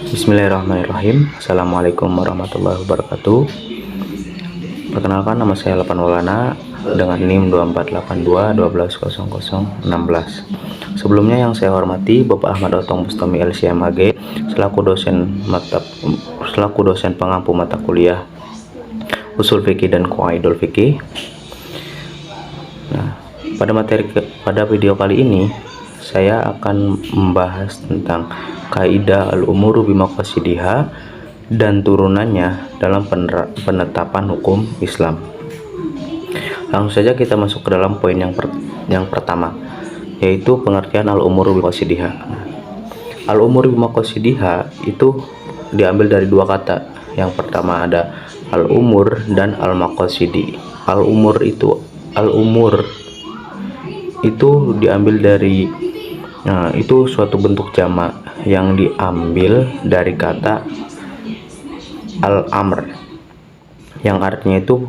Bismillahirrahmanirrahim. Assalamualaikum warahmatullahi wabarakatuh. Perkenalkan, nama saya Lapan Maulana dengan NIM 2482120016. Sebelumnya yang saya hormati Bapak Ahmad Otong Bustami LCMAG selaku dosen pengampu mata kuliah Usul Fikih dan Qawaidul Fikih. Nah, pada video kali ini saya akan membahas tentang kaidah al-umuru bimaqasidiha dan turunannya dalam penetapan hukum Islam. Langsung saja kita masuk ke dalam poin yang pertama, yaitu pengertian al-umuru bimaqasidiha. Al-umuru bimaqasidiha itu diambil dari dua kata. Yang pertama ada al-umur dan al-maqasidi. Al-umur itu diambil dari itu suatu bentuk jamak yang diambil dari kata al-amr yang artinya itu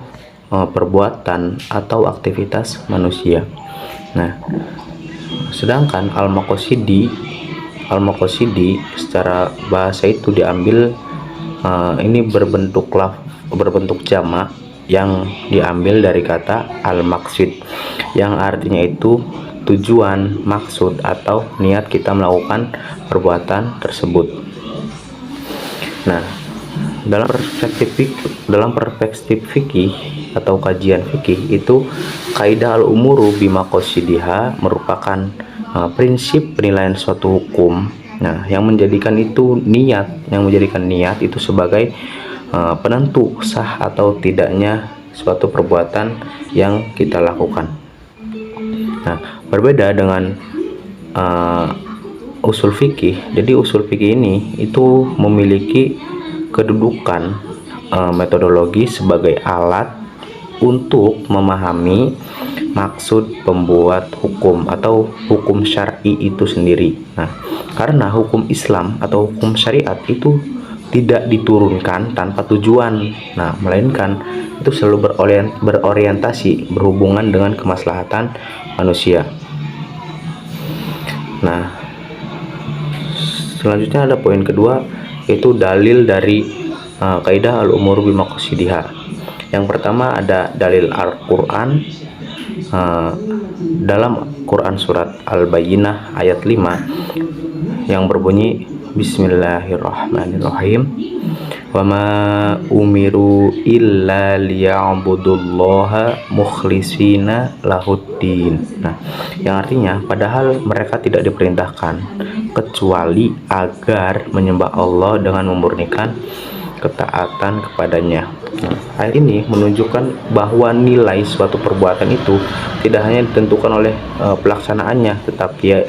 perbuatan atau aktivitas manusia. Nah, sedangkan al-maqasidi secara bahasa itu diambil ini berbentuk jamak yang diambil dari kata al-maqsid yang artinya itu tujuan, maksud, atau niat kita melakukan perbuatan tersebut. Nah, dalam perspektif fikih atau kajian fikih itu kaidah al-umuru bimaqasidiha merupakan prinsip penilaian suatu hukum. Nah, yang menjadikan niat itu sebagai penentu sah atau tidaknya suatu perbuatan yang kita lakukan. Nah, berbeda dengan usul fikih. Jadi usul fikih ini itu memiliki kedudukan metodologi sebagai alat untuk memahami maksud pembuat hukum atau hukum syar'i itu sendiri. Nah, karena hukum Islam atau hukum syariat itu tidak diturunkan tanpa tujuan. Nah, melainkan itu selalu berorientasi berhubungan dengan kemaslahatan manusia. Nah, selanjutnya ada poin kedua, yaitu dalil dari kaidah al-umur bimaqasidiha. Yang pertama ada dalil Al-Quran dalam Quran surat Al-Bayyinah ayat 5 yang berbunyi Bismillahirrahmanirrahim. Wa ma umiru illa liya'budullaha mukhlishina lahuddin. Nah, yang artinya padahal mereka tidak diperintahkan kecuali agar menyembah Allah dengan memurnikan ketaatan kepadanya. Nah, ayat ini menunjukkan bahwa nilai suatu perbuatan itu tidak hanya ditentukan oleh pelaksanaannya, tetapi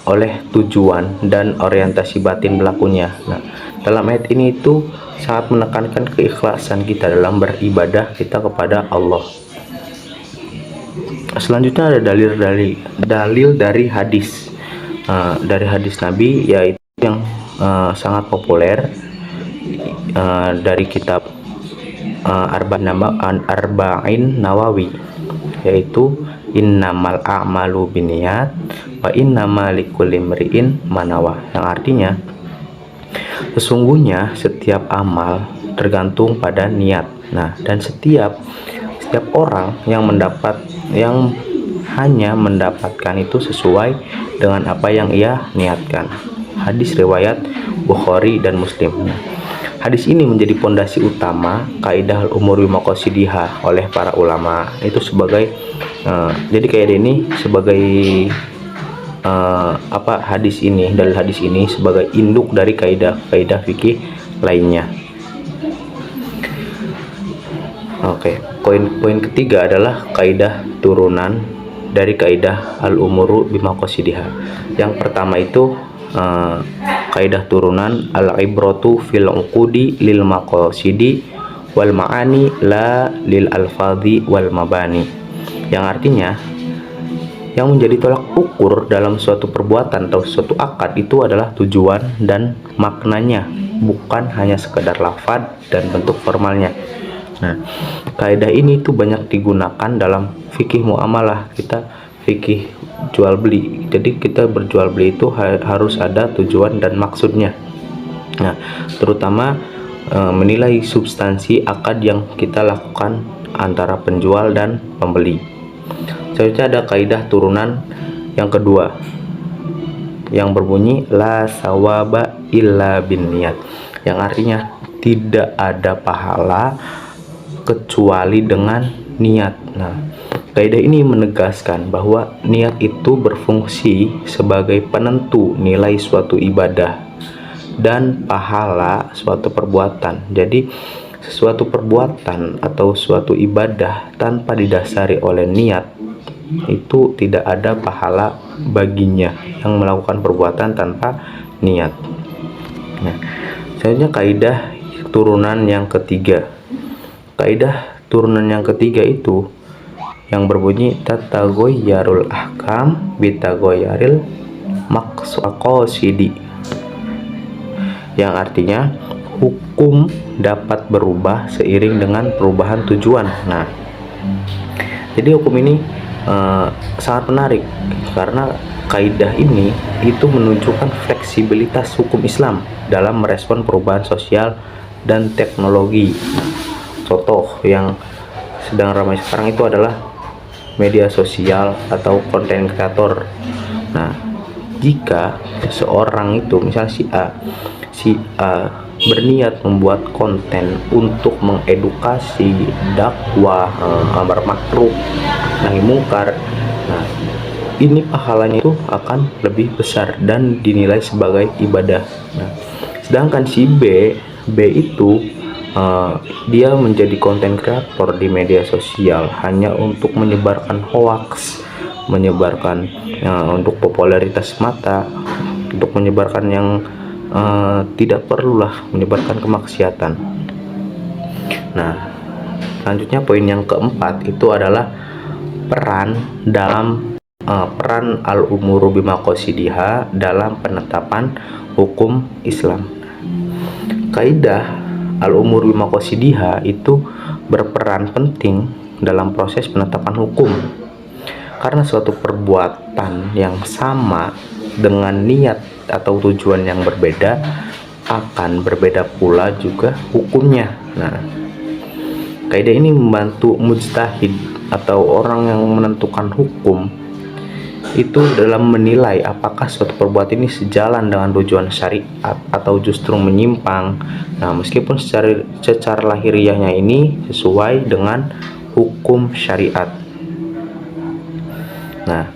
oleh tujuan dan orientasi batin pelakunya. Nah, dalam ayat ini itu sangat menekankan keikhlasan kita dalam beribadah kita kepada Allah. Selanjutnya ada dalil dari hadis Nabi, yaitu yang sangat populer dari kitab Arba'in Nawawi, yaitu innamal a'malu binniyat wa innamal likulli imri'in ma nawa, yang artinya sesungguhnya setiap amal tergantung pada niat. Nah, dan setiap orang yang hanya mendapatkan itu sesuai dengan apa yang ia niatkan. Hadis riwayat Bukhari dan Muslim. Hadis ini menjadi pondasi utama kaidah al-umur bimaqasidiha oleh para ulama. Itu sebagai jadi kaidah ini sebagai dalil hadis ini sebagai induk dari kaidah fikih lainnya. Oke, poin ketiga adalah kaidah turunan dari kaidah al-umuru bimaqasidiha. Yang pertama itu kaidah turunan al-ibratu fil uqudi lil maqasidi wal ma'ani la lil alfadhi wal mabani, yang artinya yang menjadi tolak ukur dalam suatu perbuatan atau suatu akad itu adalah tujuan dan maknanya, bukan hanya sekedar lafaz dan bentuk formalnya. Nah, kaidah ini itu banyak digunakan dalam fikih muamalah. fikih jual beli. Jadi kita berjual beli itu harus ada tujuan dan maksudnya. Nah, terutama menilai substansi akad yang kita lakukan antara penjual dan pembeli. Selanjutnya ada kaidah turunan yang kedua yang berbunyi la sawaba illa bin niat, yang artinya tidak ada pahala kecuali dengan niat. Nah, kaidah ini menegaskan bahwa niat itu berfungsi sebagai penentu nilai suatu ibadah dan pahala suatu perbuatan. Jadi sesuatu perbuatan atau suatu ibadah tanpa didasari oleh niat itu tidak ada pahala baginya yang melakukan perbuatan tanpa niat. Nah, selanjutnya kaidah turunan yang ketiga. Kaidah turunan yang ketiga itu yang berbunyi tatagoyyarul ahkam bitagoyyaril maqsidi, yang artinya hukum dapat berubah seiring dengan perubahan tujuan. Nah, jadi hukum ini sangat menarik karena kaidah ini itu menunjukkan fleksibilitas hukum Islam dalam merespon perubahan sosial dan teknologi. Contoh yang sedang ramai sekarang itu adalah media sosial atau konten kreator. Nah, jika seseorang itu misalnya si A berniat membuat konten untuk mengedukasi, dakwah, amar ma'ruf, nahi mungkar, nah ini pahalanya itu akan lebih besar dan dinilai sebagai ibadah. Nah, sedangkan si B itu dia menjadi konten kreator di media sosial hanya untuk menyebarkan hoaks, menyebarkan untuk popularitas semata, untuk menyebarkan yang tidak perlulah, menyebarkan kemaksiatan. Nah, selanjutnya poin yang keempat itu adalah peran al-umuru bimaqasidiha dalam penetapan hukum Islam. Kaidah al-umuru bimaqasidiha itu berperan penting dalam proses penetapan hukum, karena suatu perbuatan yang sama dengan niat atau tujuan yang berbeda akan berbeda pula juga hukumnya. Nah, kaidah ini membantu mujtahid atau orang yang menentukan hukum itu dalam menilai apakah suatu perbuatan ini sejalan dengan tujuan syariat atau justru menyimpang. Nah, meskipun secara lahiriahnya ini sesuai dengan hukum syariat. Nah,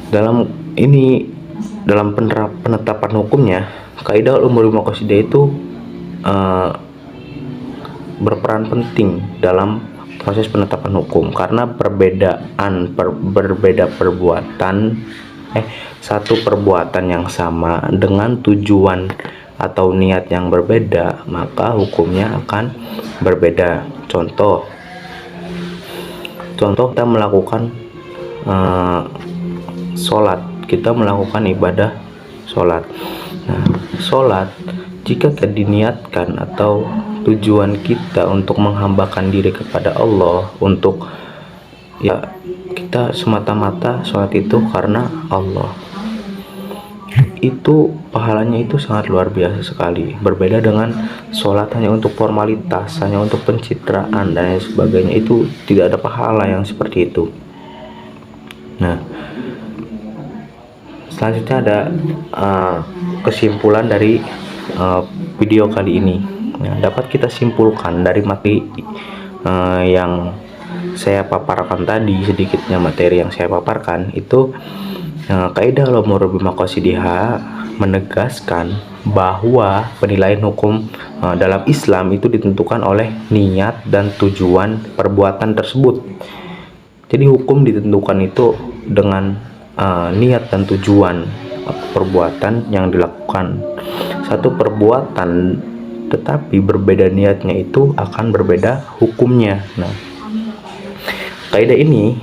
dalam penetapan hukumnya, kaidah al-umur bimaqasidiha itu berperan penting dalam proses penetapan hukum karena berbeda perbuatan satu perbuatan yang sama dengan tujuan atau niat yang berbeda, maka hukumnya akan berbeda. Contoh kita melakukan sholat, kita melakukan ibadah sholat. Nah, sholat jika kita diniatkan atau tujuan kita untuk menghambakan diri kepada Allah, untuk kita semata-mata sholat itu karena Allah, itu pahalanya itu sangat luar biasa sekali. Berbeda dengan sholat hanya untuk formalitas, hanya untuk pencitraan dan lain sebagainya, itu tidak ada pahala yang seperti itu. Nah, selanjutnya ada kesimpulan dari video kali ini. Nah, dapat kita simpulkan dari materi yang saya paparkan tadi, sedikitnya materi yang saya paparkan itu, kaidah al-umur bimaqasidiha menegaskan bahwa penilaian hukum dalam Islam itu ditentukan oleh niat dan tujuan perbuatan tersebut. Jadi hukum ditentukan itu dengan niat dan tujuan perbuatan yang dilakukan. Satu perbuatan tetapi berbeda niatnya itu akan berbeda hukumnya. Nah, kaidah ini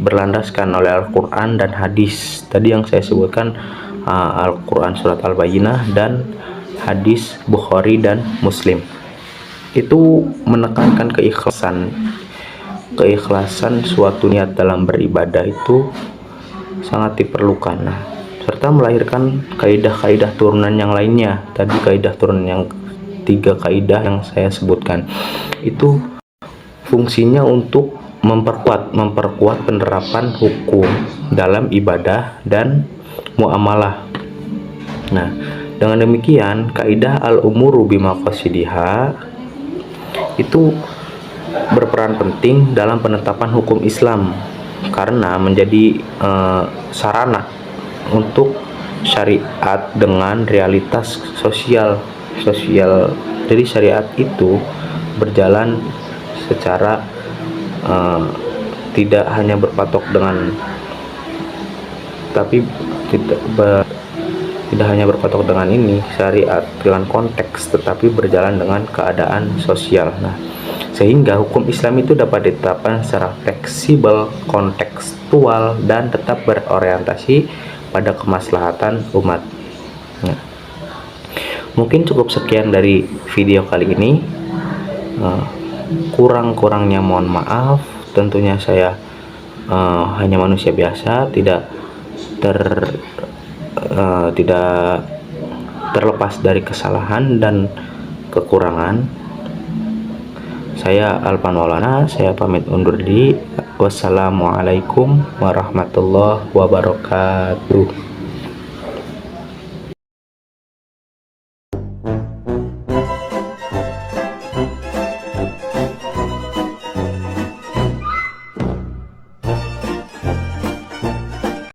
berlandaskan oleh Al-Quran dan hadis. Tadi yang saya sebutkan Al-Quran surat Al-Bayyinah dan hadis Bukhari dan Muslim. Itu menekankan keikhlasan keikhlasan suatu niat dalam beribadah itu sangat diperlukan. Nah, serta melahirkan kaidah-kaidah turunan yang lainnya. Tadi kaidah turunan yang 3 kaidah yang saya sebutkan itu fungsinya untuk memperkuat penerapan hukum dalam ibadah dan muamalah. Nah, dengan demikian kaidah al-umuru bimaqasidiha itu berperan penting dalam penetapan hukum Islam karena menjadi sarana untuk syariat dengan realitas sosial. Jadi syariat itu berjalan secara tidak hanya berpatok dengan tidak hanya berpatok dengan ini syariat dengan konteks, tetapi berjalan dengan keadaan sosial. Nah, sehingga hukum Islam itu dapat ditetapkan secara fleksibel, kontekstual, dan tetap berorientasi pada kemaslahatan umat. Nah, mungkin cukup sekian dari video kali ini. Kurang-kurangnya mohon maaf. Tentunya saya hanya manusia biasa, tidak terlepas dari kesalahan dan kekurangan. Saya Alpan Maulana, saya pamit undur diri. Wassalamualaikum warahmatullahi wabarakatuh.